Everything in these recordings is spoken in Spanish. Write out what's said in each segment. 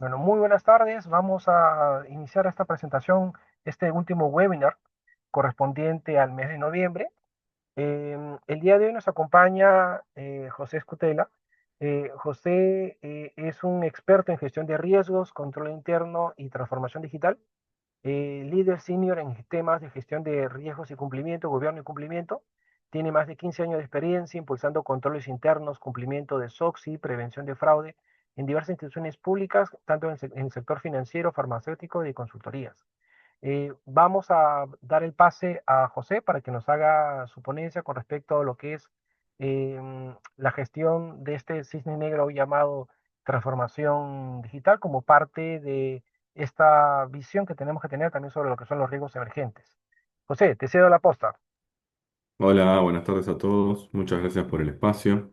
Bueno, muy buenas tardes. Vamos a iniciar esta presentación, este último webinar correspondiente al mes de noviembre. El día de hoy nos acompaña José Escutela. José es un experto en gestión de riesgos, control interno y transformación digital, líder senior en temas de gestión de riesgos y cumplimiento, gobierno y cumplimiento. Tiene más de 15 años de experiencia impulsando controles internos, cumplimiento de SOX y prevención de fraude en diversas instituciones públicas, tanto en el sector financiero, farmacéutico y de consultorías. Vamos a dar el pase a José para que nos haga su ponencia con respecto a lo que es la gestión de este cisne negro llamado transformación digital como parte de esta visión que tenemos que tener también sobre lo que son los riesgos emergentes. José, te cedo la posta. Hola, buenas tardes a todos. Muchas gracias por el espacio.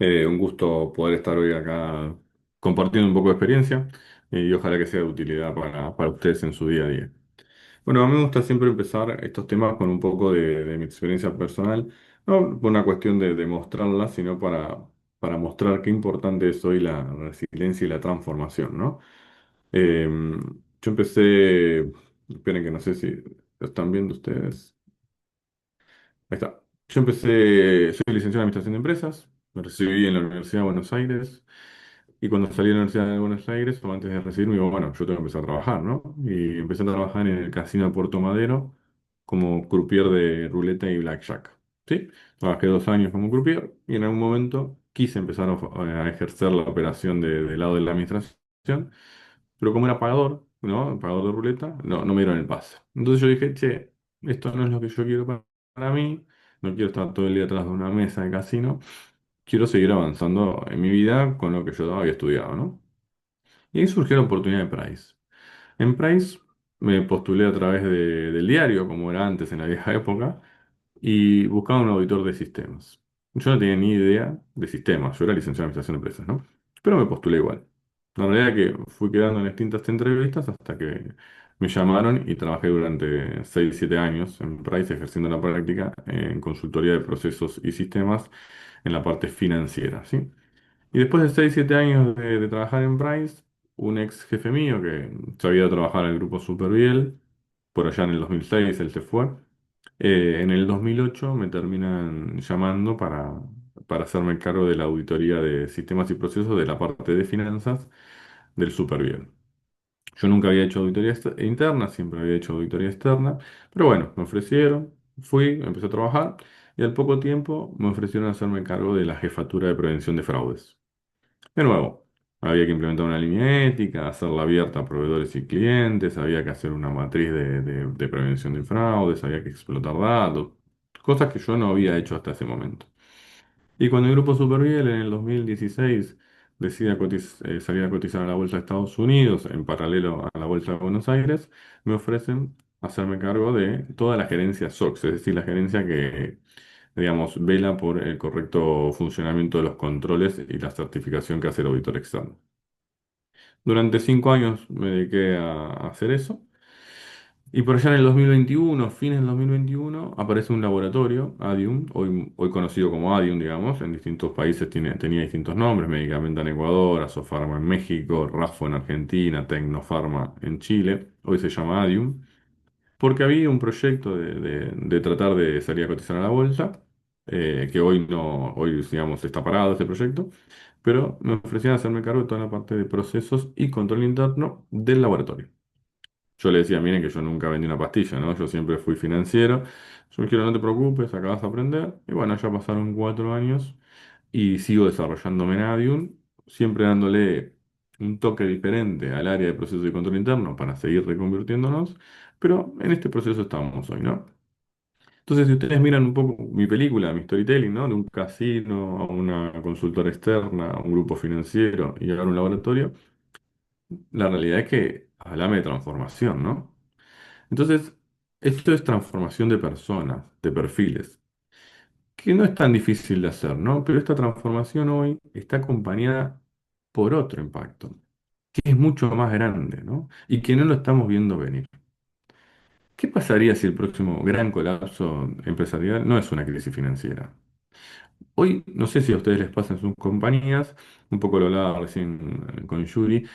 Un gusto poder estar hoy acá compartiendo un poco de experiencia y ojalá que sea de utilidad para ustedes en su día a día. Bueno, a mí me gusta siempre empezar estos temas con un poco de mi experiencia personal, no por una cuestión de mostrarla, sino para mostrar qué importante es hoy la resiliencia y la transformación, ¿no? Eh, yo empecé, esperen que no sé si lo están viendo ustedes. Ahí está. Yo soy licenciado en Administración de Empresas, me recibí en la Universidad de Buenos Aires y cuando salí de la Universidad de Buenos Aires, o antes de recibirme, digo, bueno, yo tengo que empezar a trabajar, ¿no? Y empecé a trabajar en el Casino de Puerto Madero como croupier de ruleta y blackjack, ¿sí? Trabajé 2 años como croupier y en algún momento quise empezar a ejercer la operación del lado de la administración, pero como era pagador, ¿no? Pagador de ruleta, no me dieron el pase. Entonces yo dije, che, esto no es lo que yo quiero para mí, no quiero estar todo el día atrás de una mesa de casino, quiero seguir avanzando en mi vida con lo que yo había estudiado, ¿no? Y ahí surgió la oportunidad de Price. En Price me postulé a través del diario, como era antes en la vieja época, y buscaba un auditor de sistemas. Yo no tenía ni idea de sistemas, yo era licenciado en Administración de Empresas, ¿no? Pero me postulé igual. La realidad es que fui quedando en distintas entrevistas hasta que me llamaron y trabajé durante 6 7 años en Price ejerciendo la práctica en consultoría de procesos y sistemas en la parte financiera, ¿sí? Y después de 6 7 años de trabajar en Price, un ex jefe mío que se había ido a trabajar al grupo Superviel, por allá en el 2006 él se fue, en el 2008 me terminan llamando para hacerme cargo de la auditoría de sistemas y procesos de la parte de finanzas del Superviel. Yo nunca había hecho auditoría interna, siempre había hecho auditoría externa, pero bueno, me ofrecieron, fui, empecé a trabajar y al poco tiempo me ofrecieron hacerme cargo de la jefatura de prevención de fraudes. De nuevo, había que implementar una línea ética, hacerla abierta a proveedores y clientes, había que hacer una matriz de prevención de fraudes, había que explotar datos, cosas que yo no había hecho hasta ese momento. Y cuando el grupo Superviel en el 2016 decide salir a cotizar a la Bolsa de Estados Unidos en paralelo a la Bolsa de Buenos Aires, me ofrecen hacerme cargo de toda la gerencia SOX, es decir, la gerencia que, digamos, vela por el correcto funcionamiento de los controles y la certificación que hace el auditor externo. Durante 5 años me dediqué a hacer eso. Y por allá en el 2021, fines del 2021, aparece un laboratorio, Adium, hoy conocido como Adium, digamos, en distintos países tenía distintos nombres, Medicamenta en Ecuador, Asofarma en México, Rafo en Argentina, Tecnofarma en Chile, hoy se llama Adium, porque había un proyecto de tratar de salir a cotizar a la bolsa, que hoy no, hoy digamos está parado ese proyecto, pero me ofrecían hacerme cargo de toda la parte de procesos y control interno del laboratorio. Yo le decía, miren que yo nunca vendí una pastilla, ¿no? Yo siempre fui financiero. Yo me quiero, no te preocupes, acá vas a aprender. Y bueno, ya pasaron 4 años y sigo desarrollándome en Adium, siempre dándole un toque diferente al área de procesos de control interno para seguir reconvirtiéndonos. Pero en este proceso estamos hoy, ¿no? Entonces, si ustedes miran un poco mi película, mi storytelling, ¿no? De un casino a una consultora externa, a un grupo financiero y ahora un laboratorio, la realidad es que hablame de transformación, ¿no? Entonces, esto es transformación de personas, de perfiles, que no es tan difícil de hacer, ¿no? Pero esta transformación hoy está acompañada por otro impacto, que es mucho más grande, ¿no? Y que no lo estamos viendo venir. ¿Qué pasaría si el próximo gran colapso empresarial no es una crisis financiera? Hoy, no sé si a ustedes les pasa en sus compañías, un poco lo hablaba recién con Yuri,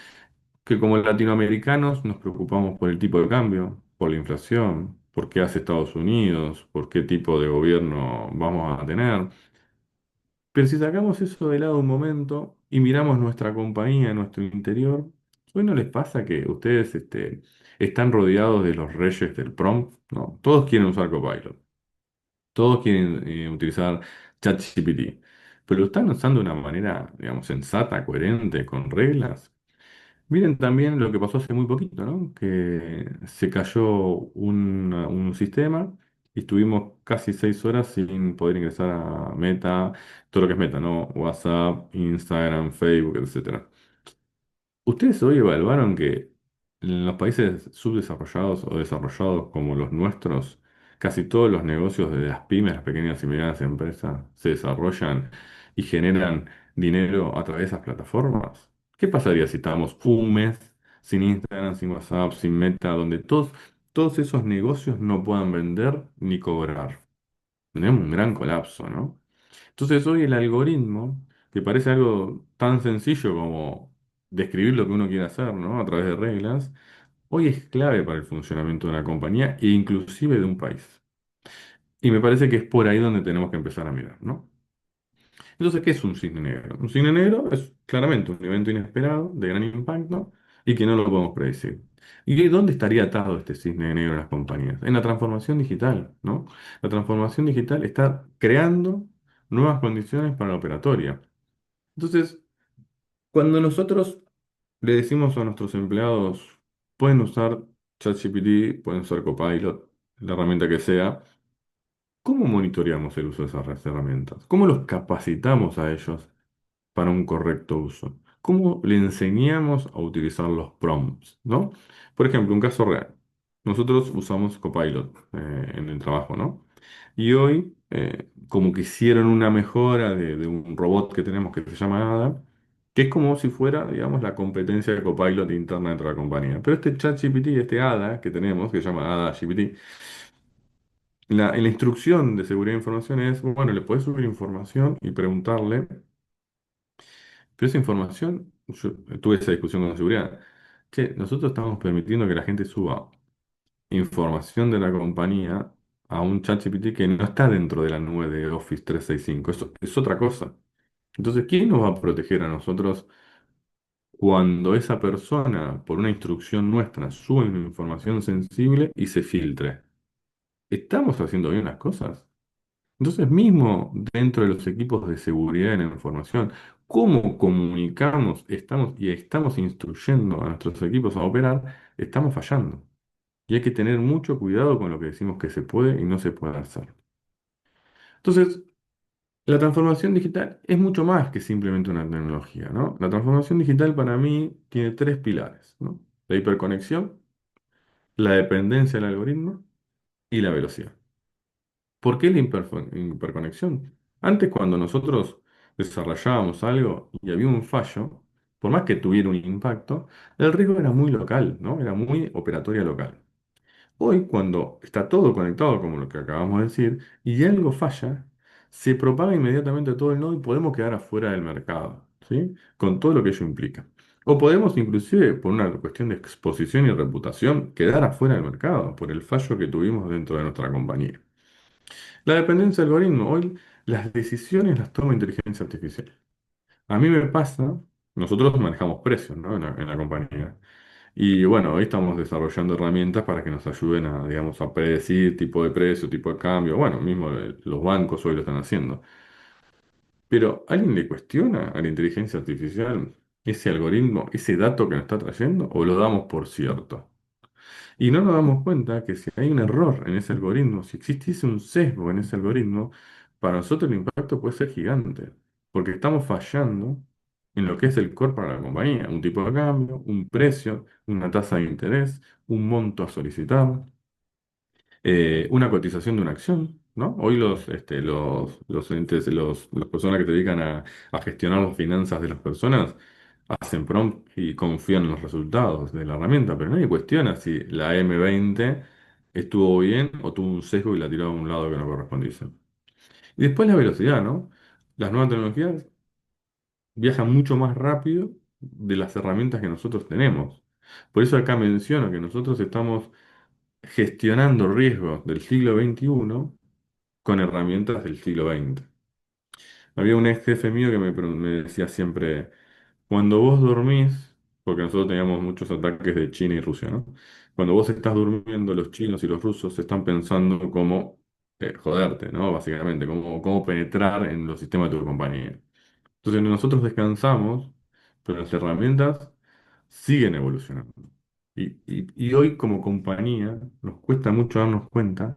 que como latinoamericanos nos preocupamos por el tipo de cambio, por la inflación, por qué hace Estados Unidos, por qué tipo de gobierno vamos a tener. Pero si sacamos eso de lado un momento y miramos nuestra compañía, nuestro interior, ¿hoy no les pasa que ustedes están rodeados de los reyes del prompt? ¿No? Todos quieren usar Copilot, todos quieren utilizar ChatGPT, pero lo están usando de una manera, digamos, sensata, coherente, con reglas. Miren también lo que pasó hace muy poquito, ¿no? Que se cayó un sistema y estuvimos casi 6 horas sin poder ingresar a Meta, todo lo que es Meta, ¿no? WhatsApp, Instagram, Facebook, etcétera. ¿Ustedes hoy evaluaron que en los países subdesarrollados o desarrollados como los nuestros, casi todos los negocios de las pymes, las pequeñas y medianas empresas, se desarrollan y generan dinero a través de esas plataformas? ¿Qué pasaría si estábamos un mes sin Instagram, sin WhatsApp, sin Meta, donde todos esos negocios no puedan vender ni cobrar? Tenemos un gran colapso, ¿no? Entonces hoy el algoritmo, que parece algo tan sencillo como describir lo que uno quiere hacer, ¿no? A través de reglas, hoy es clave para el funcionamiento de una compañía e inclusive de un país. Y me parece que es por ahí donde tenemos que empezar a mirar, ¿no? Entonces, ¿qué es un cisne negro? Un cisne negro es claramente un evento inesperado, de gran impacto, y que no lo podemos predecir. ¿Y dónde estaría atado este cisne negro en las compañías? En la transformación digital, ¿no? La transformación digital está creando nuevas condiciones para la operatoria. Entonces, cuando nosotros le decimos a nuestros empleados, pueden usar ChatGPT, pueden usar Copilot, la herramienta que sea, ¿cómo monitoreamos el uso de esas herramientas? ¿Cómo los capacitamos a ellos para un correcto uso? ¿Cómo le enseñamos a utilizar los prompts, ¿no? Por ejemplo, un caso real. Nosotros usamos Copilot en el trabajo, ¿no? Y hoy, como que hicieron una mejora de un robot que tenemos que se llama Ada, que es como si fuera, digamos, la competencia de Copilot interna dentro de la compañía. Pero este ChatGPT, este Ada que tenemos, que se llama Ada GPT, en la instrucción de seguridad de información es, bueno, le puedes subir información y preguntarle. Pero esa información, yo tuve esa discusión con la seguridad, que nosotros estamos permitiendo que la gente suba información de la compañía a un ChatGPT que no está dentro de la nube de Office 365. Eso es otra cosa. Entonces, ¿quién nos va a proteger a nosotros cuando esa persona, por una instrucción nuestra, sube una información sensible y se filtre? ¿Estamos haciendo bien las cosas? Entonces, mismo dentro de los equipos de seguridad de la información, cómo comunicamos, estamos instruyendo a nuestros equipos a operar, estamos fallando. Y hay que tener mucho cuidado con lo que decimos que se puede y no se puede hacer. Entonces, la transformación digital es mucho más que simplemente una tecnología, ¿no? La transformación digital para mí tiene tres pilares, ¿no? La hiperconexión, la dependencia del algoritmo y la velocidad. ¿Por qué la hiperconexión? Antes, cuando nosotros desarrollábamos algo y había un fallo, por más que tuviera un impacto, el riesgo era muy local, ¿no? Era muy operatoria local. Hoy, cuando está todo conectado, como lo que acabamos de decir, y algo falla, se propaga inmediatamente a todo el nodo y podemos quedar afuera del mercado, ¿sí? Con todo lo que ello implica. O podemos inclusive, por una cuestión de exposición y reputación, quedar afuera del mercado por el fallo que tuvimos dentro de nuestra compañía. La dependencia del algoritmo. Hoy las decisiones las toma inteligencia artificial. A mí me pasa, nosotros manejamos precios, ¿no? En la compañía. Y bueno, hoy estamos desarrollando herramientas para que nos ayuden a, digamos, a predecir tipo de precio, tipo de cambio. Bueno, mismo los bancos hoy lo están haciendo. Pero ¿alguien le cuestiona a la inteligencia artificial ese algoritmo, ese dato que nos está trayendo, o lo damos por cierto? Y no nos damos cuenta que si hay un error en ese algoritmo, si existiese un sesgo en ese algoritmo, para nosotros el impacto puede ser gigante, porque estamos fallando en lo que es el core para la compañía, un tipo de cambio, un precio, una tasa de interés, un monto a solicitar, una cotización de una acción, ¿no? Hoy los entes, las personas que se dedican a gestionar las finanzas de las personas hacen prompt y confían en los resultados de la herramienta, pero nadie cuestiona si la M20 estuvo bien o tuvo un sesgo y la tiró a un lado que no correspondiese. Y después la velocidad, ¿no? Las nuevas tecnologías viajan mucho más rápido de las herramientas que nosotros tenemos. Por eso acá menciono que nosotros estamos gestionando riesgos del siglo XXI con herramientas del siglo XX. Había un ex jefe mío que me decía siempre, cuando vos dormís, porque nosotros teníamos muchos ataques de China y Rusia, ¿no? Cuando vos estás durmiendo, los chinos y los rusos están pensando cómo joderte, ¿no? Básicamente, cómo penetrar en los sistemas de tu compañía. Entonces nosotros descansamos, pero las herramientas siguen evolucionando. Y hoy como compañía nos cuesta mucho darnos cuenta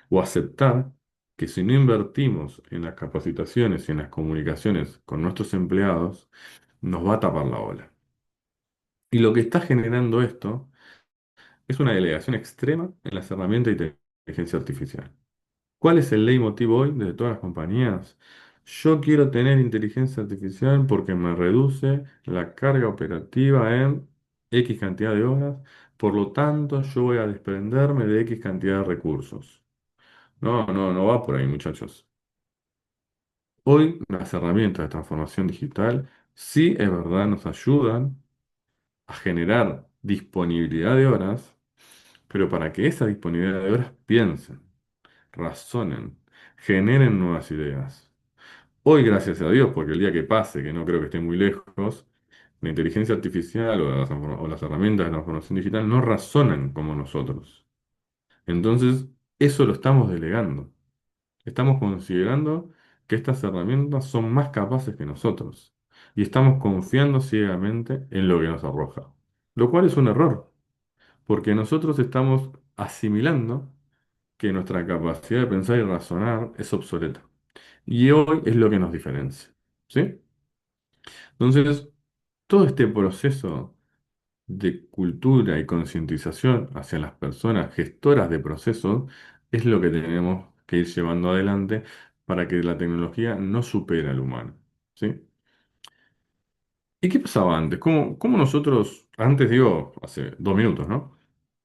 o aceptar que si no invertimos en las capacitaciones y en las comunicaciones con nuestros empleados, nos va a tapar la ola. Y lo que está generando esto es una delegación extrema en las herramientas de inteligencia artificial. ¿Cuál es el leitmotiv hoy de todas las compañías? Yo quiero tener inteligencia artificial porque me reduce la carga operativa en X cantidad de horas, por lo tanto yo voy a desprenderme de X cantidad de recursos. No, no, no va por ahí, muchachos. Hoy las herramientas de transformación digital sí es verdad, nos ayudan a generar disponibilidad de horas, pero para que esa disponibilidad de horas piensen, razonen, generen nuevas ideas. Hoy, gracias a Dios, porque el día que pase, que no creo que esté muy lejos, la inteligencia artificial o las herramientas de transformación digital no razonan como nosotros. Entonces, eso lo estamos delegando. Estamos considerando que estas herramientas son más capaces que nosotros. Y estamos confiando ciegamente en lo que nos arroja. Lo cual es un error, porque nosotros estamos asimilando que nuestra capacidad de pensar y razonar es obsoleta. Y hoy es lo que nos diferencia. ¿Sí? Entonces, todo este proceso de cultura y concientización hacia las personas gestoras de procesos es lo que tenemos que ir llevando adelante para que la tecnología no supere al humano. ¿Sí? ¿Y qué pasaba antes? ¿Cómo nosotros, antes digo, hace 2 minutos, ¿no?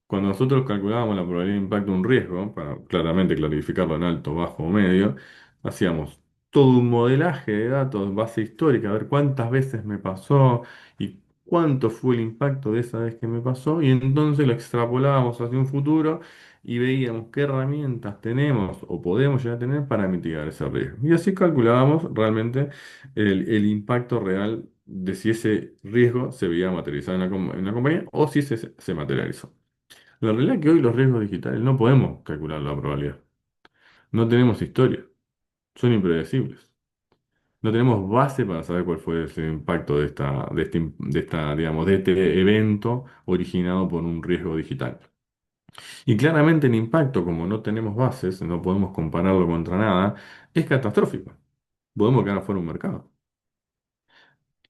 Cuando nosotros calculábamos la probabilidad de impacto de un riesgo, para claramente clarificarlo en alto, bajo o medio, hacíamos todo un modelaje de datos, base histórica, a ver cuántas veces me pasó y cuánto fue el impacto de esa vez que me pasó, y entonces lo extrapolábamos hacia un futuro y veíamos qué herramientas tenemos o podemos llegar a tener para mitigar ese riesgo. Y así calculábamos realmente el impacto real de si ese riesgo se veía materializado en la compañía o si se materializó. La realidad es que hoy los riesgos digitales no podemos calcular la probabilidad. No tenemos historia, son impredecibles. No tenemos base para saber cuál fue ese impacto digamos, de este evento originado por un riesgo digital. Y claramente el impacto, como no tenemos bases, no podemos compararlo contra nada, es catastrófico. Podemos quedar fuera de un mercado.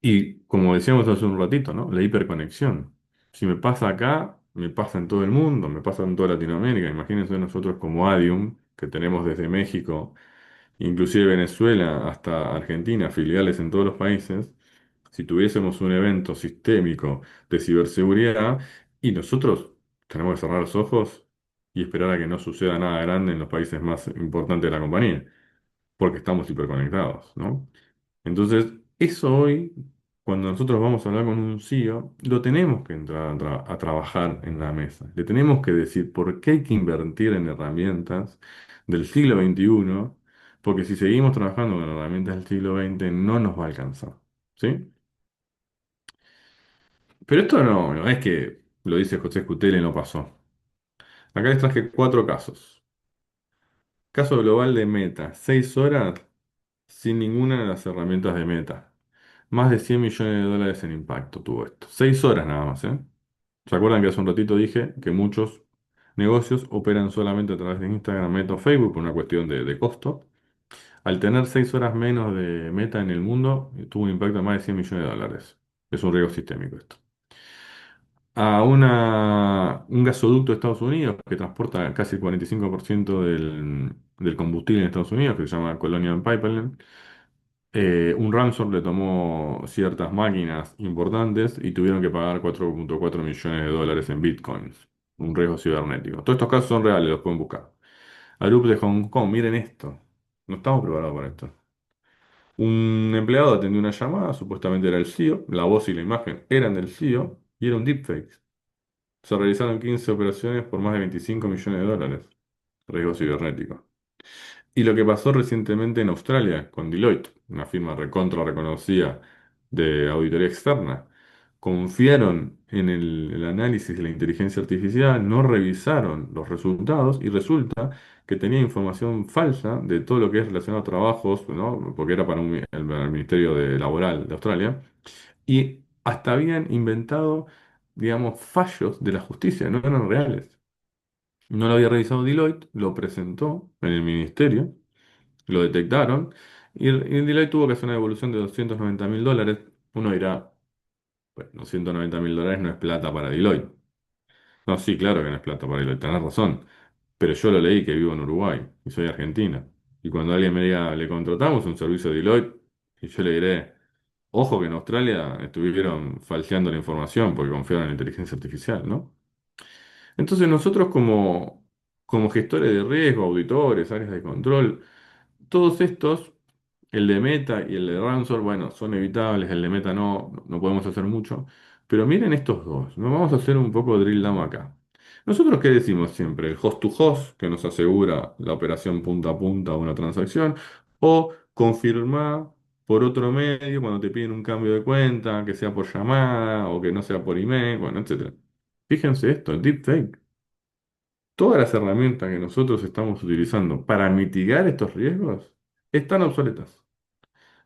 Y como decíamos hace un ratito, ¿no? La hiperconexión. Si me pasa acá, me pasa en todo el mundo, me pasa en toda Latinoamérica. Imagínense nosotros como Adium, que tenemos desde México, inclusive Venezuela, hasta Argentina, filiales en todos los países. Si tuviésemos un evento sistémico de ciberseguridad y nosotros tenemos que cerrar los ojos y esperar a que no suceda nada grande en los países más importantes de la compañía, porque estamos hiperconectados, ¿no? Entonces, eso hoy, cuando nosotros vamos a hablar con un CEO, lo tenemos que entrar a trabajar en la mesa. Le tenemos que decir por qué hay que invertir en herramientas del siglo XXI, porque si seguimos trabajando con herramientas del siglo XX no nos va a alcanzar. ¿Sí? Pero esto no es que lo dice José Scutell y no pasó. Acá les traje 4 casos. Caso global de Meta, 6 horas sin ninguna de las herramientas de Meta. Más de 100 millones de dólares en impacto tuvo esto. 6 horas nada más, ¿eh? ¿Se acuerdan que hace un ratito dije que muchos negocios operan solamente a través de Instagram, Meta o Facebook por una cuestión de costo? Al tener 6 horas menos de Meta en el mundo, tuvo un impacto de más de 100 millones de dólares. Es un riesgo sistémico esto. Un gasoducto de Estados Unidos que transporta casi el 45% del combustible en Estados Unidos, que se llama Colonial Pipeline. Un ransom le tomó ciertas máquinas importantes y tuvieron que pagar 4,4 millones de dólares en bitcoins. Un riesgo cibernético. Todos estos casos son reales, los pueden buscar. Arup de Hong Kong, miren esto. No estamos preparados para esto. Un empleado atendió una llamada, supuestamente era el CEO, la voz y la imagen eran del CEO y era un deepfake. Se realizaron 15 operaciones por más de 25 millones de dólares, riesgo cibernético. Y lo que pasó recientemente en Australia con Deloitte, una firma recontra reconocida de auditoría externa, confiaron en el análisis de la inteligencia artificial, no revisaron los resultados y resulta que tenía información falsa de todo lo que es relacionado a trabajos, ¿no? Porque era para el Ministerio Laboral de Australia, y hasta habían inventado, digamos, fallos de la justicia, no eran reales. No lo había revisado Deloitte, lo presentó en el ministerio, lo detectaron y Deloitte tuvo que hacer una devolución de $290.000. Uno dirá, bueno, $290.000 no es plata para Deloitte. No, sí, claro que no es plata para Deloitte, tenés razón. Pero yo lo leí que vivo en Uruguay y soy argentina. Y cuando alguien me diga, le contratamos un servicio de Deloitte, y yo le diré, ojo que en Australia estuvieron falseando la información porque confiaron en la inteligencia artificial, ¿no? Entonces nosotros como gestores de riesgo, auditores, áreas de control, todos estos, el de Meta y el de Ransomware, bueno, son evitables, el de Meta no podemos hacer mucho, pero miren estos dos, nos vamos a hacer un poco de drill down acá. Nosotros, ¿qué decimos siempre? El host to host, que nos asegura la operación punta a punta de una transacción, o confirmar por otro medio cuando te piden un cambio de cuenta, que sea por llamada o que no sea por email, bueno, etcétera. Fíjense esto, el deepfake. Todas las herramientas que nosotros estamos utilizando para mitigar estos riesgos están obsoletas.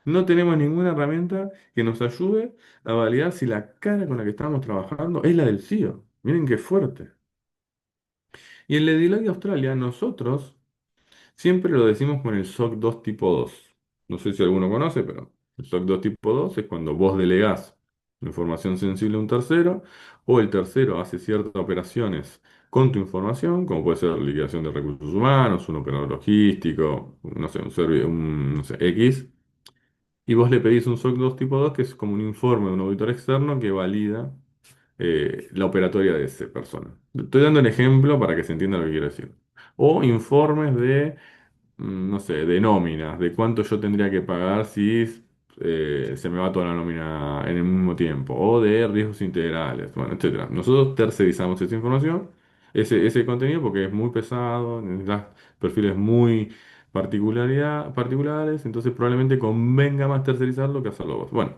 No tenemos ninguna herramienta que nos ayude a validar si la cara con la que estamos trabajando es la del CEO. Miren qué fuerte. Y en la Deloitte de Australia, nosotros siempre lo decimos con el SOC 2 tipo 2. No sé si alguno conoce, pero el SOC 2 tipo 2 es cuando vos delegás información sensible a un tercero o el tercero hace ciertas operaciones con tu información, como puede ser liquidación de recursos humanos, un operador logístico, no sé, un servicio, no sé, X, y vos le pedís un SOC 2 tipo 2 que es como un informe de un auditor externo que valida la operatoria de esa persona. Estoy dando un ejemplo para que se entienda lo que quiero decir. O informes de no sé, de nóminas, de cuánto yo tendría que pagar si se me va toda la nómina en el mismo tiempo, o de riesgos integrales, bueno, etcétera. Nosotros tercerizamos esa información, ese contenido, porque es muy pesado, necesitas perfiles muy particulares, entonces probablemente convenga más tercerizarlo que hacerlo vos. Bueno,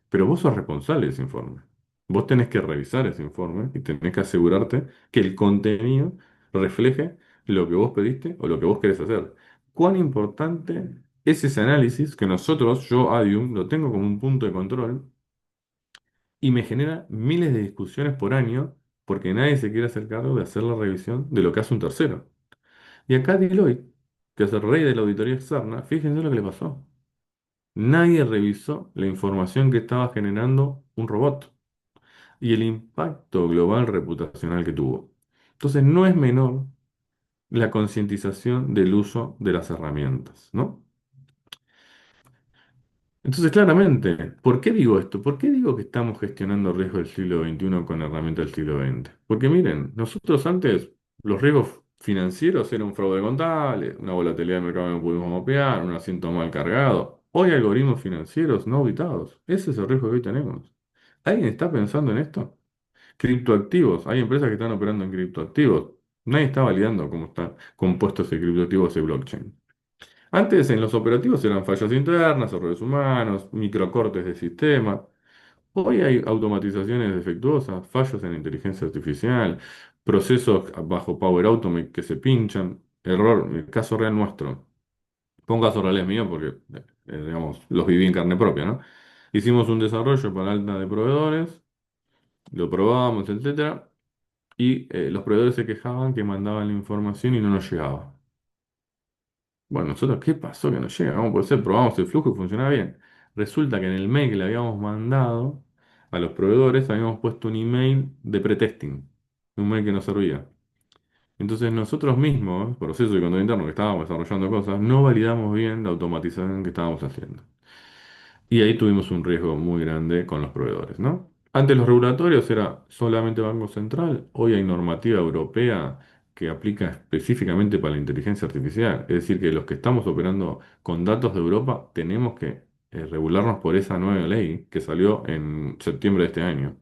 pero vos sos responsable de ese informe. Vos tenés que revisar ese informe y tenés que asegurarte que el contenido refleje lo que vos pediste o lo que vos querés hacer. ¿Cuán importante es ese análisis que nosotros, yo, Adium, lo tengo como un punto de control y me genera miles de discusiones por año porque nadie se quiere hacer cargo de hacer la revisión de lo que hace un tercero? Y acá Deloitte, que es el rey de la auditoría externa, fíjense lo que le pasó. Nadie revisó la información que estaba generando un robot y el impacto global reputacional que tuvo. Entonces, no es menor la concientización del uso de las herramientas, ¿no? Entonces, claramente, ¿por qué digo esto? ¿Por qué digo que estamos gestionando riesgos del siglo XXI con herramientas del siglo XX? Porque miren, nosotros antes los riesgos financieros eran un fraude contable, una volatilidad del mercado que no pudimos mapear, un asiento mal cargado. Hoy algoritmos financieros no auditados. Ese es el riesgo que hoy tenemos. ¿Alguien está pensando en esto? Criptoactivos. Hay empresas que están operando en criptoactivos. Nadie está validando cómo están compuestos ese criptoactivo, ese blockchain. Antes en los operativos eran fallas internas, errores humanos, microcortes de sistema. Hoy hay automatizaciones defectuosas, fallos en inteligencia artificial, procesos bajo Power Automate que se pinchan. Error, el caso real nuestro. Pongo casos reales míos porque, digamos, los viví en carne propia, ¿no? Hicimos un desarrollo para alta de proveedores, lo probamos, etcétera. Y los proveedores se quejaban que mandaban la información y no nos llegaba. Bueno, nosotros, ¿qué pasó que no llega? ¿Cómo puede ser? Probamos el flujo y funcionaba bien. Resulta que en el mail que le habíamos mandado a los proveedores habíamos puesto un email de pretesting, un mail que no servía. Entonces nosotros mismos, proceso de control interno que estábamos desarrollando cosas, no validamos bien la automatización que estábamos haciendo. Y ahí tuvimos un riesgo muy grande con los proveedores, ¿no? Antes los regulatorios era solamente Banco Central, hoy hay normativa europea que aplica específicamente para la inteligencia artificial. Es decir, que los que estamos operando con datos de Europa tenemos que regularnos por esa nueva ley que salió en septiembre de este año.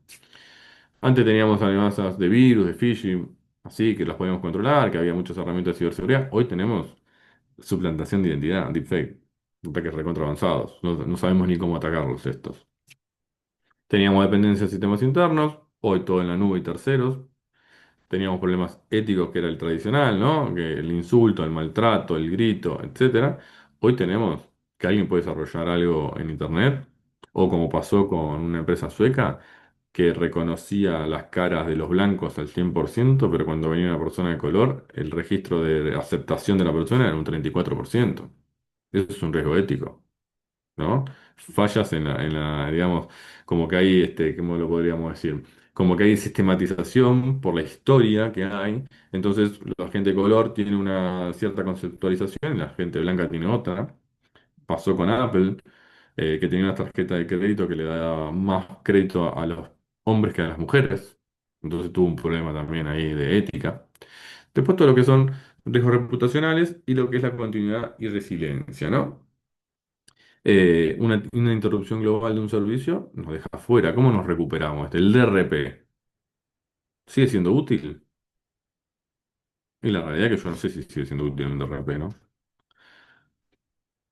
Antes teníamos amenazas de virus, de phishing, así que las podíamos controlar, que había muchas herramientas de ciberseguridad. Hoy tenemos suplantación de identidad, deepfake, ataques recontra avanzados. No sabemos ni cómo atacarlos estos. Teníamos dependencia de sistemas internos, hoy todo en la nube y terceros. Teníamos problemas éticos que era el tradicional, ¿no? Que el insulto, el maltrato, el grito, etcétera. Hoy tenemos que alguien puede desarrollar algo en internet, o como pasó con una empresa sueca que reconocía las caras de los blancos al 100%, pero cuando venía una persona de color, el registro de aceptación de la persona era un 34%. Eso es un riesgo ético, ¿no? Fallas digamos, como que hay, ¿cómo lo podríamos decir? Como que hay sistematización por la historia que hay, entonces la gente de color tiene una cierta conceptualización y la gente blanca tiene otra. Pasó con Apple, que tenía una tarjeta de crédito que le daba más crédito a los hombres que a las mujeres, entonces tuvo un problema también ahí de ética. Después todo lo que son riesgos reputacionales y lo que es la continuidad y resiliencia, ¿no? Una interrupción global de un servicio nos deja fuera. ¿Cómo nos recuperamos? El DRP sigue siendo útil. Y la realidad es que yo no sé si sigue siendo útil un DRP, ¿no?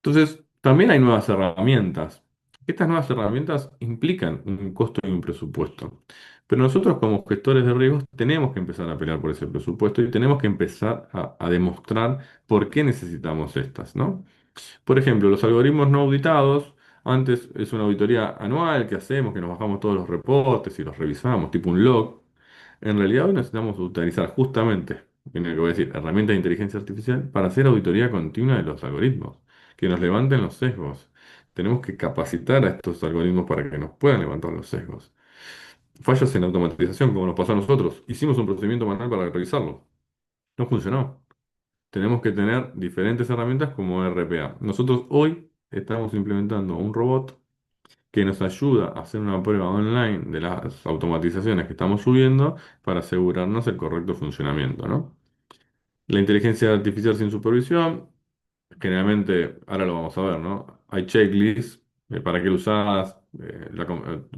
Entonces, también hay nuevas herramientas. Estas nuevas herramientas implican un costo y un presupuesto. Pero nosotros como gestores de riesgos tenemos que empezar a pelear por ese presupuesto y tenemos que empezar a demostrar por qué necesitamos estas, ¿no? Por ejemplo, los algoritmos no auditados, antes es una auditoría anual que hacemos, que nos bajamos todos los reportes y los revisamos, tipo un log. En realidad hoy necesitamos utilizar justamente, viene lo que voy a decir, herramientas de inteligencia artificial para hacer auditoría continua de los algoritmos, que nos levanten los sesgos. Tenemos que capacitar a estos algoritmos para que nos puedan levantar los sesgos. Fallos en automatización, como nos pasó a nosotros. Hicimos un procedimiento manual para revisarlo. No funcionó. Tenemos que tener diferentes herramientas como RPA. Nosotros hoy estamos implementando un robot que nos ayuda a hacer una prueba online de las automatizaciones que estamos subiendo para asegurarnos el correcto funcionamiento, ¿no? La inteligencia artificial sin supervisión, generalmente, ahora lo vamos a ver, ¿no? Hay checklists, para qué lo usás,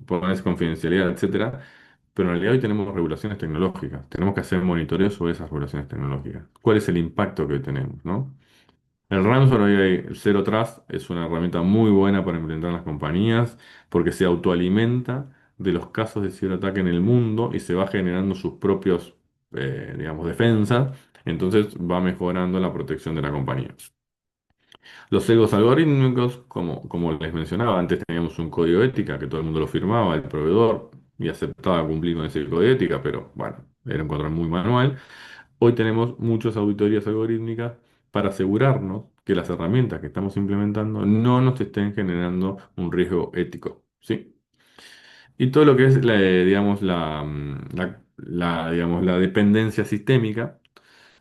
pones confidencialidad, etcétera. Pero en realidad hoy tenemos regulaciones tecnológicas, tenemos que hacer monitoreo sobre esas regulaciones tecnológicas. ¿Cuál es el impacto que hoy tenemos, ¿no? El ransomware, hoy hay Zero Trust, es una herramienta muy buena para implementar en las compañías porque se autoalimenta de los casos de ciberataque en el mundo y se va generando sus propios, digamos, defensas. Entonces va mejorando la protección de la compañía. Los sesgos algorítmicos, como les mencionaba, antes teníamos un código de ética que todo el mundo lo firmaba, el proveedor, y aceptaba cumplir con ese código de ética, pero bueno, era un control muy manual. Hoy tenemos muchas auditorías algorítmicas para asegurarnos que las herramientas que estamos implementando no nos estén generando un riesgo ético, ¿sí? Y todo lo que es, digamos, digamos, la dependencia sistémica,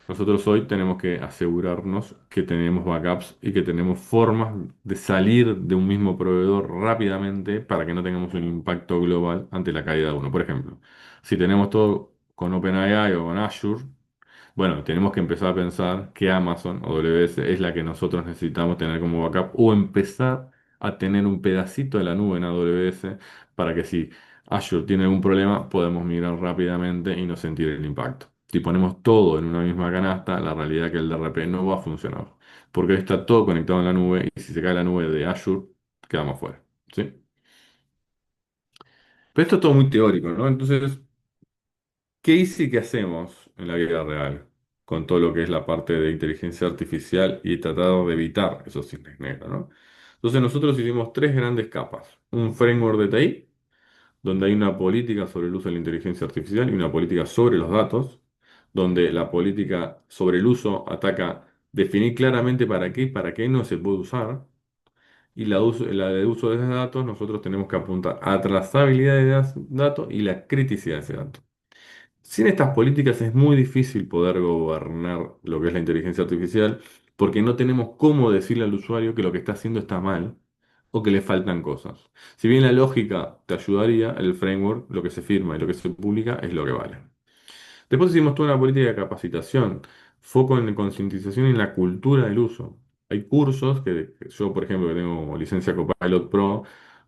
nosotros hoy tenemos que asegurarnos que tenemos backups y que tenemos formas de salir de un mismo proveedor rápidamente para que no tengamos un impacto global ante la caída de uno. Por ejemplo, si tenemos todo con OpenAI o con Azure, bueno, tenemos que empezar a pensar que Amazon o AWS es la que nosotros necesitamos tener como backup o empezar a tener un pedacito de la nube en AWS para que si Azure tiene algún problema podemos migrar rápidamente y no sentir el impacto. Si ponemos todo en una misma canasta, la realidad es que el DRP no va a funcionar porque hoy está todo conectado en la nube y si se cae la nube de Azure, quedamos fuera, ¿sí? Pero esto es todo muy teórico, ¿no? Entonces, ¿qué hice y qué hacemos en la vida real con todo lo que es la parte de inteligencia artificial y tratar de evitar esos cisnes negros, ¿no? Entonces nosotros hicimos tres grandes capas. Un framework de TI, donde hay una política sobre el uso de la inteligencia artificial y una política sobre los datos, donde la política sobre el uso ataca definir claramente para qué no se puede usar. Y la de uso de esos datos, nosotros tenemos que apuntar a trazabilidad de datos y la criticidad de ese dato. Sin estas políticas es muy difícil poder gobernar lo que es la inteligencia artificial porque no tenemos cómo decirle al usuario que lo que está haciendo está mal o que le faltan cosas. Si bien la lógica te ayudaría, el framework, lo que se firma y lo que se publica es lo que vale. Después hicimos toda una política de capacitación, foco en la concientización y en la cultura del uso. Hay cursos que yo, por ejemplo, que tengo licencia Copilot Pro,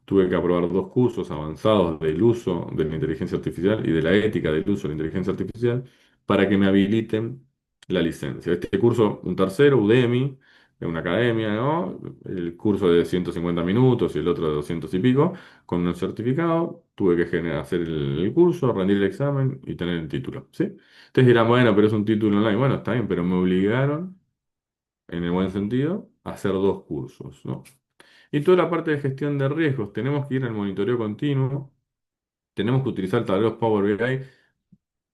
tuve que aprobar dos cursos avanzados del uso de la inteligencia artificial y de la ética del uso de la inteligencia artificial para que me habiliten la licencia. Este curso, un tercero, Udemy, de una academia, ¿no? El curso de 150 minutos y el otro de 200 y pico, con un certificado, tuve que hacer el curso, rendir el examen y tener el título, ¿sí? Ustedes dirán, bueno, pero es un título online. Bueno, está bien, pero me obligaron, en el buen sentido, a hacer dos cursos, ¿no? Y toda la parte de gestión de riesgos, tenemos que ir al monitoreo continuo, tenemos que utilizar tableros Power BI.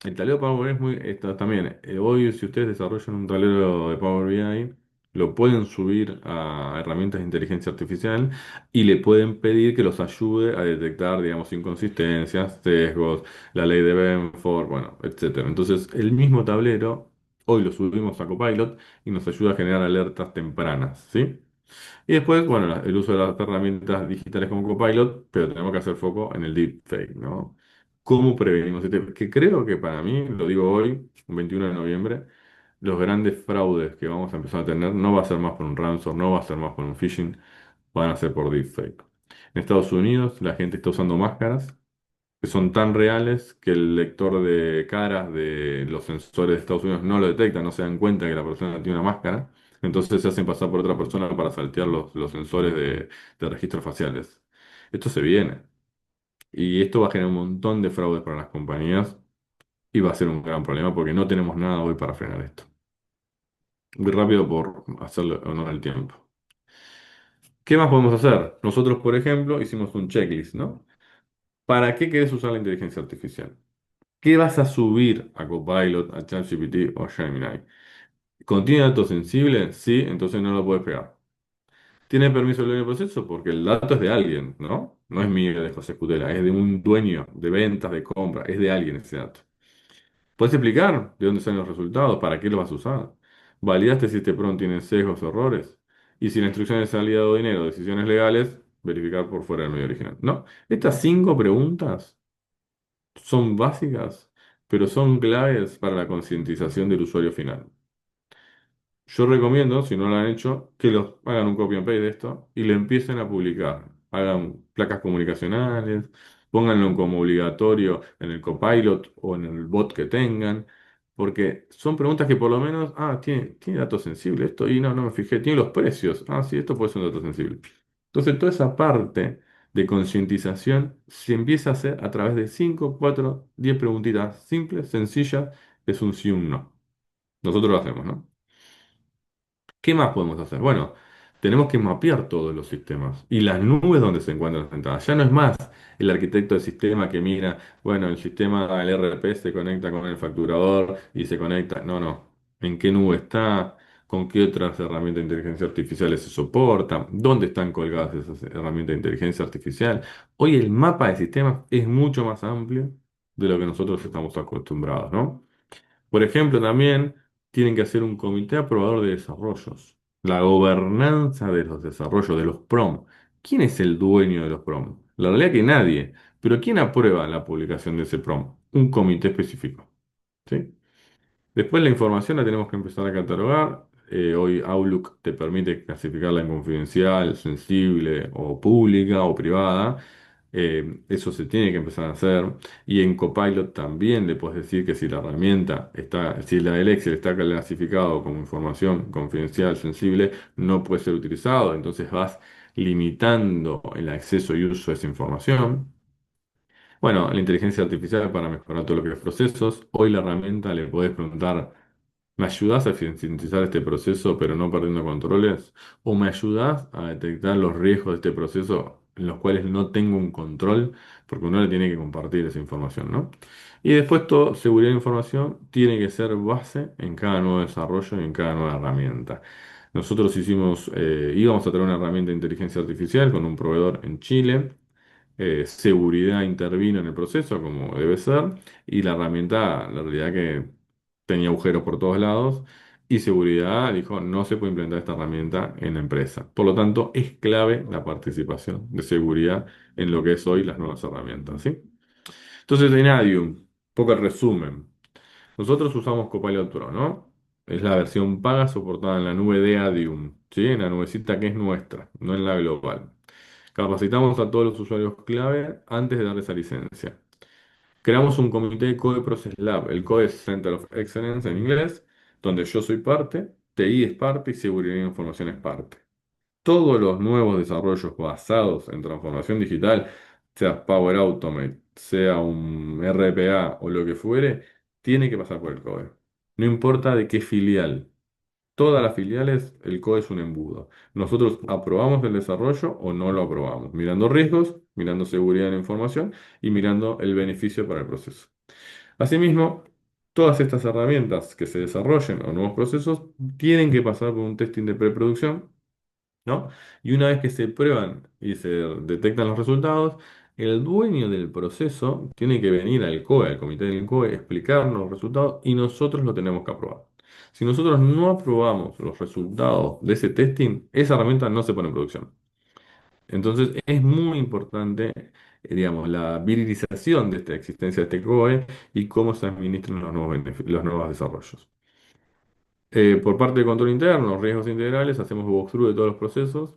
El tablero Power BI es muy, también, hoy si ustedes desarrollan un tablero de Power BI, lo pueden subir a herramientas de inteligencia artificial y le pueden pedir que los ayude a detectar, digamos, inconsistencias, sesgos, la ley de Benford, bueno, etcétera. Entonces, el mismo tablero, hoy lo subimos a Copilot y nos ayuda a generar alertas tempranas, ¿sí? Y después, bueno, el uso de las herramientas digitales como Copilot, pero tenemos que hacer foco en el deepfake, ¿no? ¿Cómo prevenimos este? Que creo que para mí, lo digo hoy, un 21 de noviembre, los grandes fraudes que vamos a empezar a tener no va a ser más por un ransom, no va a ser más por un phishing, van a ser por deepfake. En Estados Unidos la gente está usando máscaras que son tan reales que el lector de caras de los sensores de Estados Unidos no lo detecta, no se dan cuenta que la persona tiene una máscara, entonces se hacen pasar por otra persona para saltear los sensores de registros faciales. Esto se viene y esto va a generar un montón de fraudes para las compañías y va a ser un gran problema porque no tenemos nada hoy para frenar esto. Muy rápido por hacerle honor al tiempo. ¿Qué más podemos hacer? Nosotros, por ejemplo, hicimos un checklist, ¿no? ¿Para qué querés usar la inteligencia artificial? ¿Qué vas a subir a Copilot, a ChatGPT o a Gemini? ¿Contiene datos sensibles? Sí, entonces no lo puedes pegar. ¿Tiene permiso de dueño del proceso? Porque el dato es de alguien, ¿no? No es mío de José Escudela, es de un dueño de ventas, de compra, es de alguien ese dato. ¿Puedes explicar de dónde salen los resultados? ¿Para qué lo vas a usar? ¿Validaste si este prompt tiene sesgos o errores? Y si la instrucción es salida de dinero o decisiones legales, verificar por fuera del medio original. ¿No? Estas cinco preguntas son básicas, pero son claves para la concientización del usuario final. Yo recomiendo, si no lo han hecho, que los hagan un copy and paste de esto y lo empiecen a publicar. Hagan placas comunicacionales, pónganlo como obligatorio en el Copilot o en el bot que tengan, porque son preguntas que por lo menos, tiene datos sensibles esto y no me fijé, tiene los precios, sí, esto puede ser un dato sensible. Entonces, toda esa parte de concientización se empieza a hacer a través de 5, 4, 10 preguntitas simples, sencillas, es un sí, un no. Nosotros lo hacemos, ¿no? ¿Qué más podemos hacer? Bueno, tenemos que mapear todos los sistemas y las nubes donde se encuentran sentadas. Ya no es más el arquitecto del sistema que mira, bueno, el sistema, el RP se conecta con el facturador y se conecta. No, no. ¿En qué nube está? ¿Con qué otras herramientas de inteligencia artificial se soportan? ¿Dónde están colgadas esas herramientas de inteligencia artificial? Hoy el mapa de sistemas es mucho más amplio de lo que nosotros estamos acostumbrados, ¿no? Por ejemplo, también tienen que hacer un comité aprobador de desarrollos. La gobernanza de los desarrollos, de los PROM. ¿Quién es el dueño de los PROM? La realidad es que nadie. Pero ¿quién aprueba la publicación de ese PROM? Un comité específico. ¿Sí? Después la información la tenemos que empezar a catalogar. Hoy Outlook te permite clasificarla en confidencial, sensible o pública o privada. Eso se tiene que empezar a hacer. Y en Copilot también le puedes decir que si la herramienta está, si la del Excel está clasificado como información confidencial, sensible, no puede ser utilizado. Entonces vas limitando el acceso y uso de esa información. Bueno, la inteligencia artificial para mejorar todo lo que es procesos. Hoy la herramienta le podés preguntar, ¿me ayudás a sintetizar este proceso pero no perdiendo controles? ¿O me ayudás a detectar los riesgos de este proceso en los cuales no tengo un control? Porque uno le tiene que compartir esa información, ¿no? Y después todo, seguridad de información tiene que ser base en cada nuevo desarrollo y en cada nueva herramienta. Nosotros íbamos a tener una herramienta de inteligencia artificial con un proveedor en Chile. Seguridad intervino en el proceso, como debe ser, y la herramienta, la realidad que tenía agujeros por todos lados, y seguridad dijo, no se puede implementar esta herramienta en la empresa. Por lo tanto, es clave la participación de seguridad en lo que es hoy las nuevas herramientas, ¿sí? Entonces, en Adium, poco el resumen. Nosotros usamos Copilot Pro, ¿no? Es la versión paga soportada en la nube de Adium. ¿sí? En la nubecita que es nuestra, no en la global. Capacitamos a todos los usuarios clave antes de darles esa licencia. Creamos un comité de Code Process Lab. El CODE es Center of Excellence en inglés, donde yo soy parte, TI es parte y seguridad de información es parte. Todos los nuevos desarrollos basados en transformación digital, sea Power Automate, sea un RPA o lo que fuere, tiene que pasar por el CODE. No importa de qué filial. Todas las filiales, el CODE es un embudo. Nosotros aprobamos el desarrollo o no lo aprobamos, mirando riesgos, mirando seguridad de la información y mirando el beneficio para el proceso. Asimismo, todas estas herramientas que se desarrollen o nuevos procesos tienen que pasar por un testing de preproducción, ¿no? Y una vez que se prueban y se detectan los resultados, el dueño del proceso tiene que venir al COE, al comité del COE, explicarnos los resultados y nosotros lo tenemos que aprobar. Si nosotros no aprobamos los resultados de ese testing, esa herramienta no se pone en producción. Entonces es muy importante, digamos, la virilización de esta existencia de este COE y cómo se administran los nuevos desarrollos. Por parte de control interno, riesgos integrales, hacemos walkthrough de todos los procesos.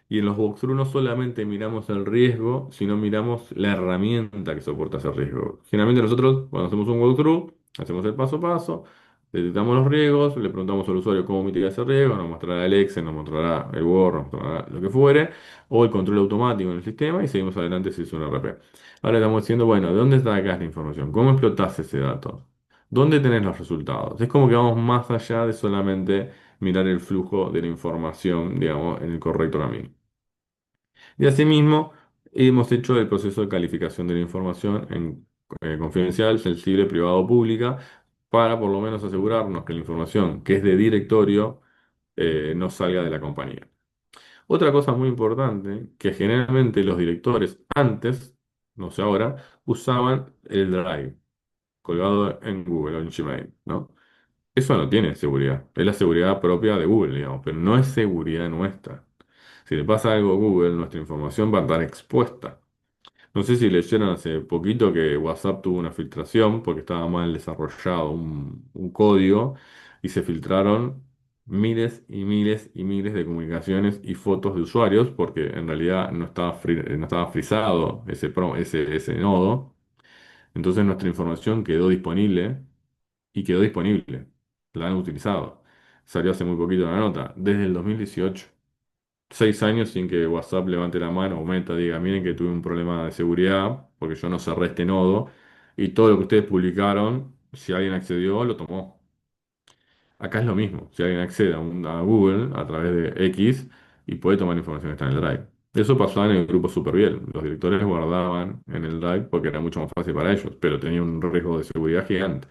Y en los walkthrough no solamente miramos el riesgo, sino miramos la herramienta que soporta ese riesgo. Generalmente nosotros, cuando hacemos un walkthrough, hacemos el paso a paso, detectamos los riesgos, le preguntamos al usuario cómo mitigar ese riesgo, nos mostrará el Excel, nos mostrará el Word, nos mostrará lo que fuere, o el control automático en el sistema y seguimos adelante si es un RP. Ahora estamos diciendo, bueno, ¿de dónde sacas la información? ¿Cómo explotás ese dato? ¿Dónde tenés los resultados? Es como que vamos más allá de solamente mirar el flujo de la información, digamos, en el correcto camino. Y asimismo, hemos hecho el proceso de calificación de la información en confidencial, sensible, privada o pública, para por lo menos asegurarnos que la información que es de directorio no salga de la compañía. Otra cosa muy importante, que generalmente los directores antes, no sé ahora, usaban el Drive colgado en Google o en Gmail, ¿no? Eso no tiene seguridad, es la seguridad propia de Google, digamos, pero no es seguridad nuestra. Si le pasa algo a Google, nuestra información va a estar expuesta. No sé si leyeron hace poquito que WhatsApp tuvo una filtración porque estaba mal desarrollado un código y se filtraron miles y miles y miles de comunicaciones y fotos de usuarios porque en realidad no estaba frisado ese nodo. Entonces nuestra información quedó disponible y quedó disponible. La han utilizado. Salió hace muy poquito la nota, desde el 2018. 6 años sin que WhatsApp levante la mano o Meta diga, miren que tuve un problema de seguridad porque yo no cerré este nodo y todo lo que ustedes publicaron, si alguien accedió, lo tomó. Acá es lo mismo, si alguien accede a Google a través de X y puede tomar información que está en el Drive. Eso pasaba en el grupo Superviel. Los directores guardaban en el Drive porque era mucho más fácil para ellos, pero tenía un riesgo de seguridad gigante.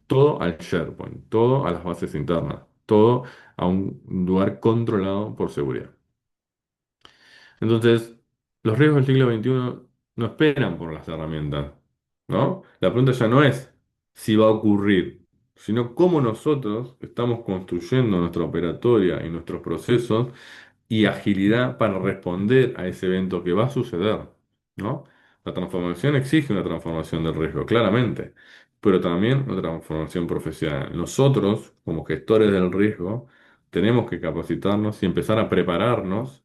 Todo al SharePoint, todo a las bases internas, todo a un lugar controlado por seguridad. Entonces, los riesgos del siglo XXI no esperan por las herramientas, ¿no? La pregunta ya no es si va a ocurrir, sino cómo nosotros estamos construyendo nuestra operatoria y nuestros procesos y agilidad para responder a ese evento que va a suceder, ¿no? La transformación exige una transformación del riesgo, claramente, pero también una transformación profesional. Nosotros, como gestores del riesgo, tenemos que capacitarnos y empezar a prepararnos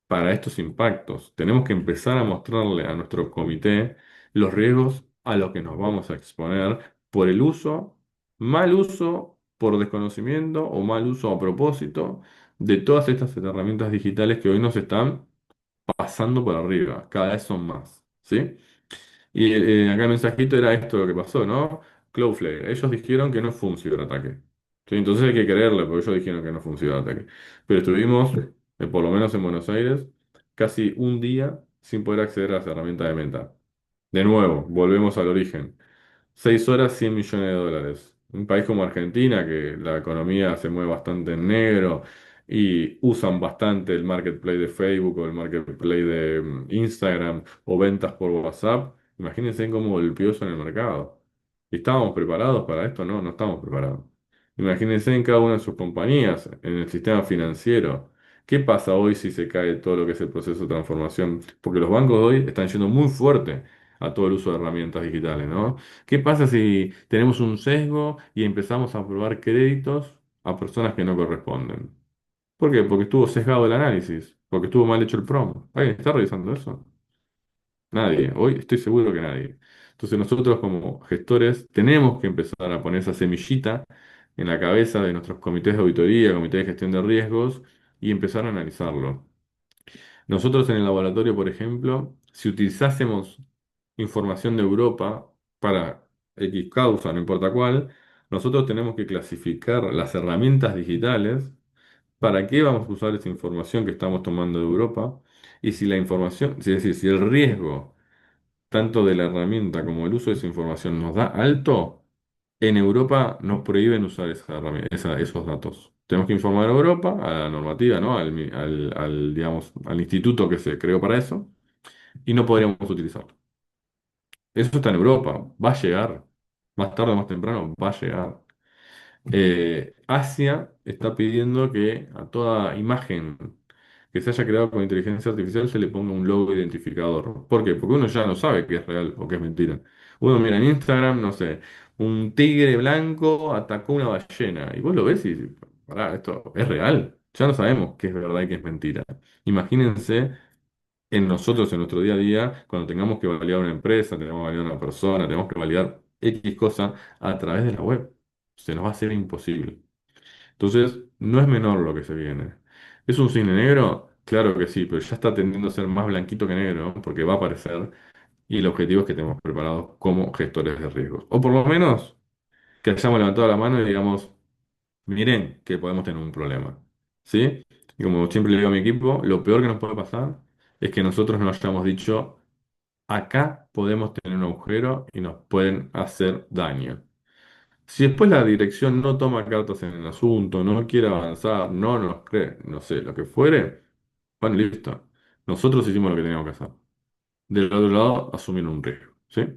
para estos impactos. Tenemos que empezar a mostrarle a nuestro comité los riesgos a los que nos vamos a exponer por el uso, mal uso, por desconocimiento o mal uso a propósito de todas estas herramientas digitales que hoy nos están pasando por arriba. Cada vez son más, ¿sí? Y acá el mensajito era esto lo que pasó, ¿no? Cloudflare, ellos dijeron que no fue un ciberataque. Sí, entonces hay que creerle, porque ellos dijeron que no fue un ciberataque. Pero estuvimos, por lo menos en Buenos Aires, casi un día sin poder acceder a las herramientas de Meta. De nuevo, volvemos al origen. 6 horas, 100 millones de dólares. Un país como Argentina, que la economía se mueve bastante en negro y usan bastante el marketplace de Facebook o el marketplace de Instagram o ventas por WhatsApp. Imagínense cómo golpeó eso en el mercado. ¿Estábamos preparados para esto? No, no estamos preparados. Imagínense en cada una de sus compañías, en el sistema financiero. ¿Qué pasa hoy si se cae todo lo que es el proceso de transformación? Porque los bancos hoy están yendo muy fuerte a todo el uso de herramientas digitales, ¿no? ¿Qué pasa si tenemos un sesgo y empezamos a aprobar créditos a personas que no corresponden? ¿Por qué? Porque estuvo sesgado el análisis, porque estuvo mal hecho el prompt. ¿Alguien está revisando eso? Nadie. Hoy estoy seguro que nadie. Entonces nosotros como gestores tenemos que empezar a poner esa semillita en la cabeza de nuestros comités de auditoría, comités de gestión de riesgos y empezar a analizarlo. Nosotros en el laboratorio, por ejemplo, si utilizásemos información de Europa para X causa, no importa cuál, nosotros tenemos que clasificar las herramientas digitales para qué vamos a usar esa información que estamos tomando de Europa y si la información, es decir, si el riesgo tanto de la herramienta como el uso de esa información nos da alto, en Europa nos prohíben usar esos datos. Tenemos que informar a Europa, a la normativa, ¿no? Digamos, al instituto que se creó para eso, y no podríamos utilizarlo. Eso está en Europa, va a llegar, más tarde o más temprano va a llegar. Asia está pidiendo que a toda imagen que se haya creado con inteligencia artificial se le ponga un logo identificador. ¿Por qué? Porque uno ya no sabe qué es real o qué es mentira. Uno mira en Instagram, no sé, un tigre blanco atacó una ballena y vos lo ves y dices, pará, esto es real. Ya no sabemos qué es verdad y qué es mentira. Imagínense en nosotros, en nuestro día a día, cuando tengamos que validar una empresa, tenemos que validar una persona, tenemos que validar X cosa a través de la web. Se nos va a hacer imposible. Entonces, no es menor lo que se viene. ¿Es un cine negro? Claro que sí, pero ya está tendiendo a ser más blanquito que negro, ¿no? Porque va a aparecer y el objetivo es que estemos preparados como gestores de riesgos. O por lo menos que hayamos levantado la mano y digamos, miren que podemos tener un problema. ¿Sí? Y como siempre le digo a mi equipo, lo peor que nos puede pasar es que nosotros no hayamos dicho, acá podemos tener un agujero y nos pueden hacer daño. Si después la dirección no toma cartas en el asunto, no quiere avanzar, no nos cree, no sé, lo que fuere, bueno, listo. Nosotros hicimos lo que teníamos que hacer. Del otro lado, asumir un riesgo, ¿sí?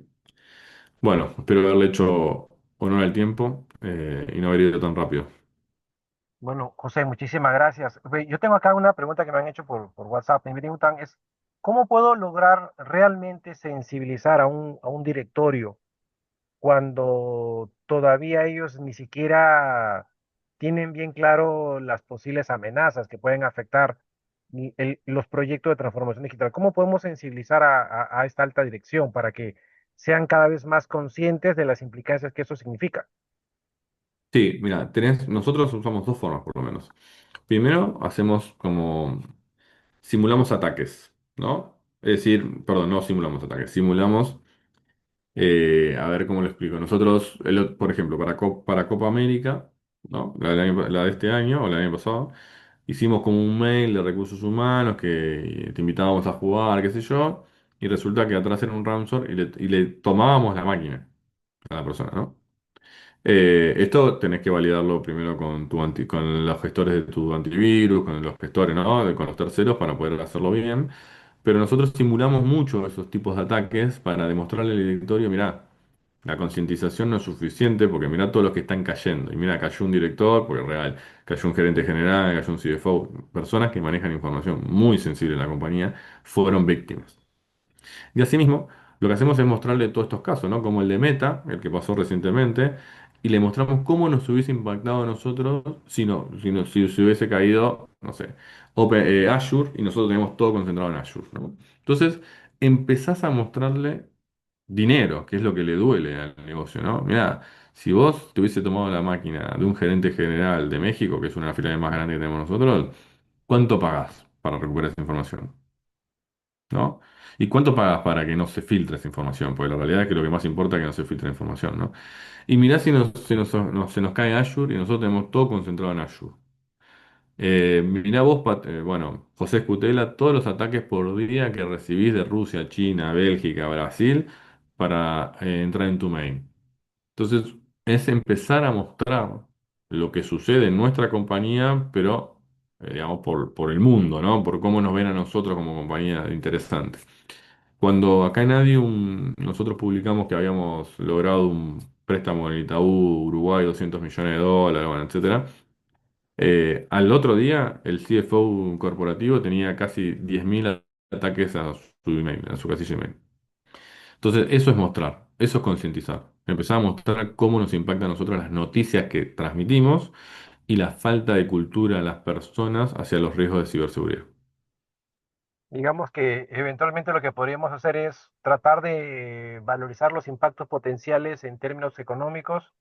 Bueno, espero haberle hecho honor al tiempo y no haber ido tan rápido. Bueno, José, muchísimas gracias. Ve, yo tengo acá una pregunta que me han hecho por WhatsApp. Me preguntan es, ¿cómo puedo lograr realmente sensibilizar a un directorio cuando todavía ellos ni siquiera tienen bien claro las posibles amenazas que pueden afectar los proyectos de transformación digital? ¿Cómo podemos sensibilizar a esta alta dirección para que sean cada vez más conscientes de las implicancias que eso significa? Sí, mira, nosotros usamos dos formas por lo menos. Primero, hacemos como simulamos ataques, ¿no? Es decir, perdón, no simulamos ataques, simulamos. A ver cómo lo explico. Nosotros, por ejemplo, para Copa América, ¿no? La de este año o el año pasado, hicimos como un mail de recursos humanos que te invitábamos a jugar, qué sé yo, y resulta que atrás era un ransomware y le tomábamos la máquina a la persona, ¿no? Esto tenés que validarlo primero con los gestores de tu antivirus, con los gestores, ¿no? Con los terceros para poder hacerlo bien. Pero nosotros simulamos mucho esos tipos de ataques para demostrarle al directorio, mirá, la concientización no es suficiente porque mirá todos los que están cayendo. Y mira, cayó un director, porque es real, cayó un gerente general, cayó un CFO, personas que manejan información muy sensible en la compañía, fueron víctimas. Y asimismo, lo que hacemos es mostrarle todos estos casos, ¿no? Como el de Meta, el que pasó recientemente, y le mostramos cómo nos hubiese impactado a nosotros si se hubiese caído, no sé, Azure y nosotros tenemos todo concentrado en Azure, ¿no? Entonces, empezás a mostrarle dinero, que es lo que le duele al negocio, ¿no? Mirá, si vos te hubiese tomado la máquina de un gerente general de México, que es una de las filiales más grandes que tenemos nosotros, ¿cuánto pagás para recuperar esa información? ¿No? ¿Y cuánto pagas para que no se filtre esa información? Porque la realidad es que lo que más importa es que no se filtre la información, ¿no? Y mirá si se nos cae Azure y nosotros tenemos todo concentrado en Azure. Mirá vos, bueno, José Escutela, todos los ataques por día que recibís de Rusia, China, Bélgica, Brasil para entrar en tu mail. Entonces, es empezar a mostrar lo que sucede en nuestra compañía, pero, digamos, por el mundo, ¿no? Por cómo nos ven a nosotros como compañía interesante. Cuando acá en Adium nosotros publicamos que habíamos logrado un préstamo en Itaú Uruguay, 200 millones de dólares, bueno, etcétera, al otro día el CFO corporativo tenía casi 10.000 ataques a su email, a su casilla email. Entonces, eso es mostrar, eso es concientizar. Empezar a mostrar cómo nos impactan a nosotros las noticias que transmitimos y la falta de cultura de las personas hacia los riesgos de ciberseguridad. Digamos que eventualmente lo que podríamos hacer es tratar de valorizar los impactos potenciales en términos económicos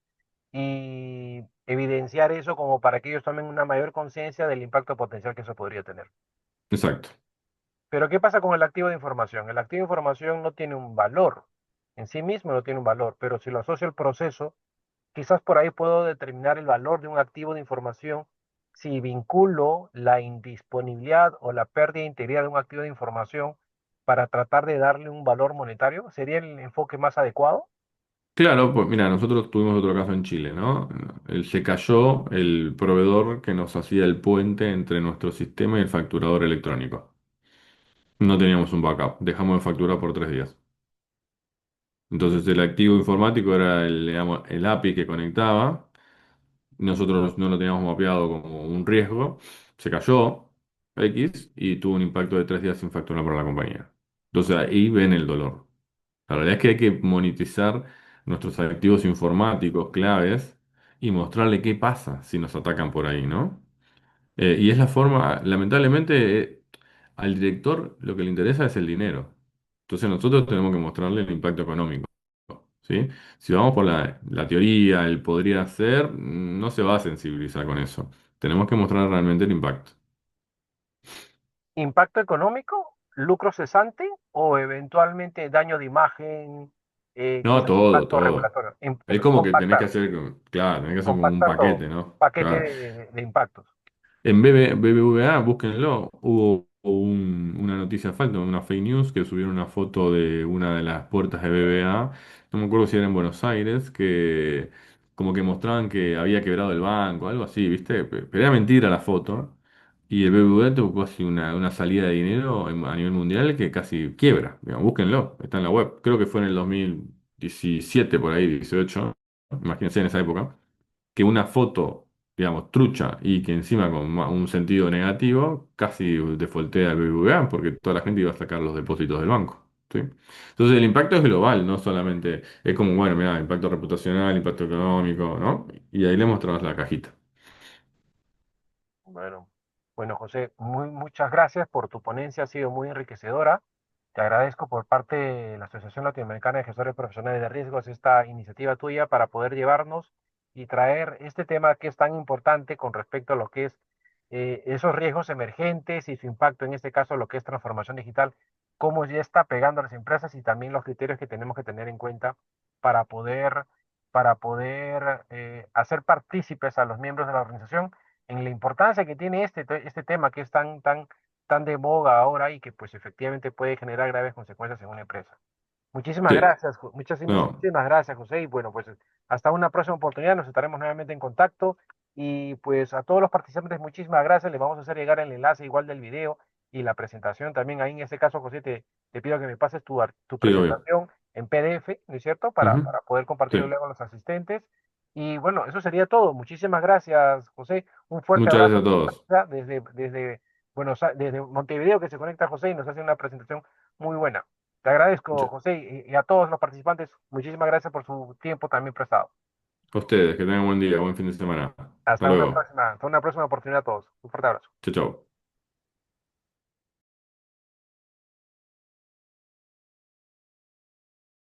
y evidenciar eso como para que ellos tomen una mayor conciencia del impacto potencial que eso podría tener. Exacto. Pero ¿qué pasa con el activo de información? El activo de información no tiene un valor, en sí mismo no tiene un valor, pero si lo asocio al proceso, quizás por ahí puedo determinar el valor de un activo de información si vinculo la indisponibilidad o la pérdida de integridad de un activo de información para tratar de darle un valor monetario. ¿Sería el enfoque más adecuado? Claro, pues mira, nosotros tuvimos otro caso en Chile, ¿no? Se cayó el proveedor que nos hacía el puente entre nuestro sistema y el facturador electrónico. No teníamos un backup, dejamos de facturar por 3 días. Entonces el activo informático era el, digamos, el API que conectaba. Nosotros no lo teníamos mapeado como un riesgo. Se cayó X y tuvo un impacto de 3 días sin facturar para la compañía. Entonces ahí ven el dolor. La realidad es que hay que monetizar nuestros activos informáticos claves y mostrarle qué pasa si nos atacan por ahí, ¿no? Y es la forma, lamentablemente, al director lo que le interesa es el dinero. Entonces nosotros tenemos que mostrarle el impacto económico, ¿sí? Si vamos por la teoría, el podría ser, no se va a sensibilizar con eso. Tenemos que mostrar realmente el impacto. ¿Impacto económico, lucro cesante o eventualmente daño de imagen, No, quizás todo, impacto todo. regulatorio? Es como que tenés que Compactar, hacer, claro, tenés que hacer como un compactar todo, paquete, ¿no? paquete Claro. de impactos. En BBVA, búsquenlo, hubo una noticia falsa, una fake news, que subieron una foto de una de las puertas de BBVA, no me acuerdo si era en Buenos Aires, que como que mostraban que había quebrado el banco, algo así, ¿viste? Pero era mentira la foto, y el BBVA tuvo casi una salida de dinero a nivel mundial que casi quiebra, digamos, búsquenlo, está en la web, creo que fue en el 2017, por ahí, 18, imagínense en esa época que una foto, digamos, trucha y que encima con un sentido negativo, casi defoltea el BBVA porque toda la gente iba a sacar los depósitos del banco. ¿Sí? Entonces el impacto es global, no solamente es como, bueno, mira, impacto reputacional, impacto económico, ¿no? Y ahí le mostramos la cajita. Bueno, bueno, José, muchas gracias por tu ponencia, ha sido muy enriquecedora. Te agradezco por parte de la Asociación Latinoamericana de Gestores Profesionales de Riesgos esta iniciativa tuya para poder llevarnos y traer este tema que es tan importante con respecto a lo que es esos riesgos emergentes y su impacto, en este caso, lo que es transformación digital, cómo ya está pegando a las empresas y también los criterios que tenemos que tener en cuenta para poder, para poder hacer partícipes a los miembros de la organización en la importancia que tiene este tema que es tan de boga ahora y que pues efectivamente puede generar graves consecuencias en una empresa. Muchísimas Sí, gracias, no, muchísimas gracias, José. Y bueno, pues hasta una próxima oportunidad, nos estaremos nuevamente en contacto. Y pues a todos los participantes, muchísimas gracias. Les vamos a hacer llegar el enlace igual del video y la presentación también. Ahí en este caso, José, te pido que me pases tu sí, obvio. presentación en PDF, ¿no es cierto? Ujú, Para poder compartirlo sí. luego con los asistentes. Y bueno, eso sería todo. Muchísimas gracias, José. Un fuerte Muchas gracias abrazo a todos. desde Montevideo que se conecta José y nos hace una presentación muy buena. Te agradezco, Muchas- José, y a todos los participantes, muchísimas gracias por su tiempo también prestado. A ustedes, que tengan buen día, buen fin de semana. Hasta Hasta luego. hasta una próxima oportunidad a todos. Un fuerte abrazo. Chao, chao.